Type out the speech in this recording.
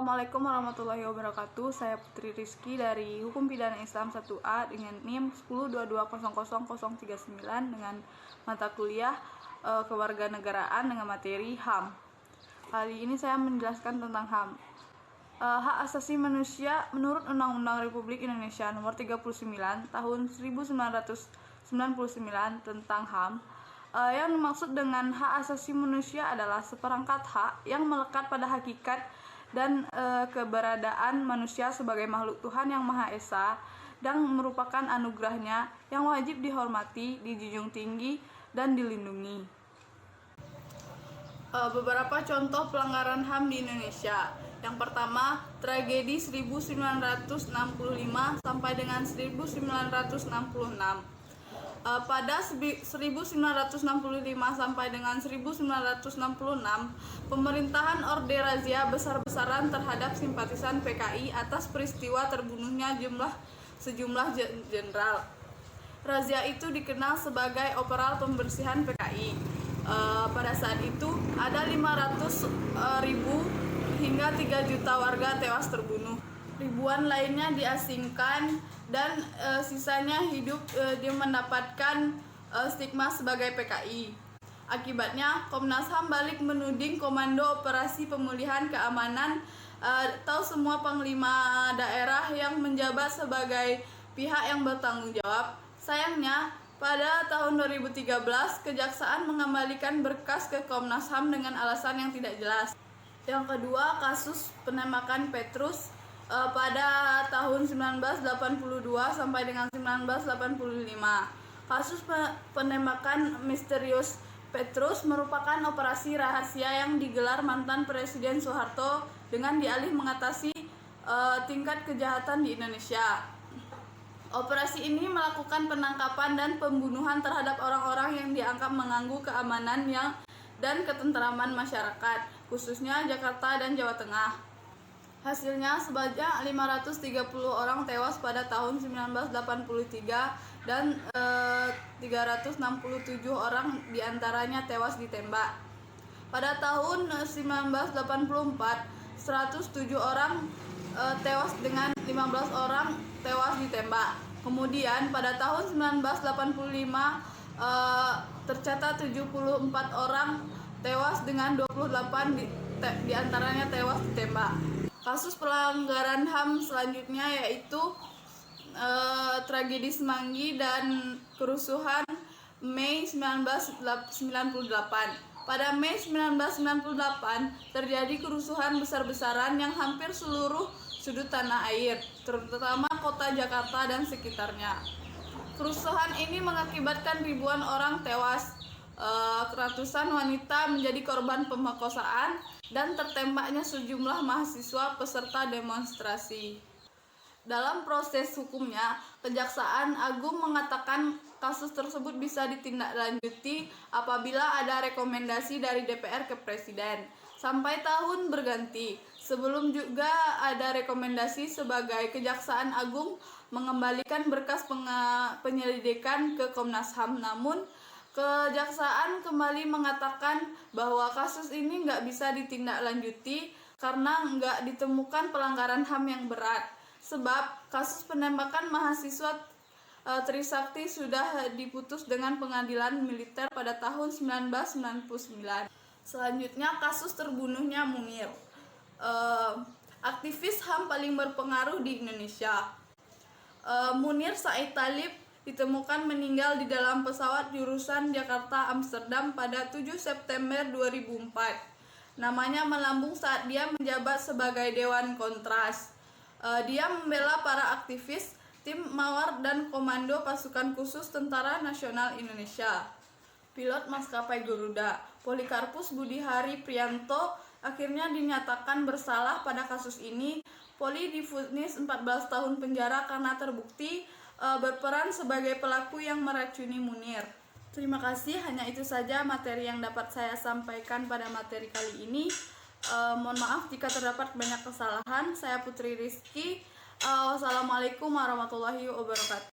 Assalamualaikum warahmatullahi wabarakatuh. Saya Putri Rizky dari Hukum Pidana Islam 1A dengan NIM 1022000039 dengan mata kuliah Kewarganegaraan dengan materi HAM. Kali ini saya menjelaskan tentang HAM. Hak asasi manusia menurut Undang-Undang Republik Indonesia Nomor 39 Tahun 1999 tentang HAM. Yang dimaksud dengan hak asasi manusia adalah seperangkat hak yang melekat pada hakikat dan keberadaan manusia sebagai makhluk Tuhan yang Maha Esa dan merupakan anugerahnya yang wajib dihormati, dijunjung tinggi, dan dilindungi. Beberapa contoh pelanggaran HAM di Indonesia. Yang pertama, tragedi 1965 sampai dengan 1966. Pada 1965 sampai dengan 1966, pemerintahan Orde Razia besar-besaran terhadap simpatisan PKI atas peristiwa terbunuhnya sejumlah jenderal. Razia itu dikenal sebagai Operal Pembersihan PKI. Pada saat itu ada 500.000 hingga 3 juta warga tewas terbunuh. Ribuan lainnya diasingkan dan sisanya hidup dia mendapatkan stigma sebagai PKI. Akibatnya Komnas HAM balik menuding Komando Operasi Pemulihan Keamanan atau semua panglima daerah yang menjabat sebagai pihak yang bertanggung jawab. Sayangnya pada tahun 2013 Kejaksaan mengembalikan berkas ke Komnas HAM dengan alasan yang tidak jelas. Yang kedua, kasus penembakan Petrus pada tahun 1982 sampai dengan 1985. Kasus penembakan misterius Petrus merupakan operasi rahasia yang digelar mantan Presiden Soeharto dengan dialih mengatasi tingkat kejahatan di Indonesia. Operasi ini melakukan penangkapan dan pembunuhan terhadap orang-orang yang dianggap mengganggu keamanan dan ketentraman masyarakat, khususnya Jakarta dan Jawa Tengah. Hasilnya sebanyak 530 orang tewas pada tahun 1983 dan 367 orang diantaranya tewas ditembak. Pada tahun 1984, 107 orang tewas dengan 15 orang tewas ditembak. Kemudian pada tahun 1985 tercatat 74 orang tewas dengan 28 diantaranya tewas ditembak. Kasus pelanggaran HAM selanjutnya yaitu tragedi Semanggi dan kerusuhan Mei 1998. Pada Mei 1998 terjadi kerusuhan besar-besaran yang hampir seluruh sudut tanah air, terutama kota Jakarta dan sekitarnya. Kerusuhan ini mengakibatkan ribuan orang tewas, ratusan wanita menjadi korban pemerkosaan, dan tertembaknya sejumlah mahasiswa peserta demonstrasi. Dalam proses hukumnya, Kejaksaan Agung mengatakan kasus tersebut bisa ditindaklanjuti apabila ada rekomendasi dari DPR ke Presiden. Sampai tahun berganti, sebelum juga ada rekomendasi sebagai Kejaksaan Agung mengembalikan berkas penyelidikan ke Komnas HAM. Namun, Kejaksaan kembali mengatakan bahwa kasus ini nggak bisa ditindaklanjuti karena nggak ditemukan pelanggaran HAM yang berat. Sebab kasus penembakan mahasiswa Trisakti sudah diputus dengan pengadilan militer pada tahun 1999. Selanjutnya, kasus terbunuhnya Munir. Aktivis HAM paling berpengaruh di Indonesia. Munir Said Talib ditemukan meninggal di dalam pesawat jurusan Jakarta-Amsterdam pada 7 September 2004. Namanya melambung saat dia menjabat sebagai Dewan Kontras. Dia membela para aktivis, tim Mawar dan Komando Pasukan Khusus Tentara Nasional Indonesia. Pilot maskapai Garuda, Polikarpus Budihari Priyanto, akhirnya dinyatakan bersalah pada kasus ini. Poli divonis 14 tahun penjara karena terbukti berperan sebagai pelaku yang meracuni Munir. Terima kasih, hanya itu saja materi yang dapat saya sampaikan pada materi kali ini. Mohon maaf jika terdapat banyak kesalahan. Saya Putri Rizky. Wassalamualaikum warahmatullahi wabarakatuh.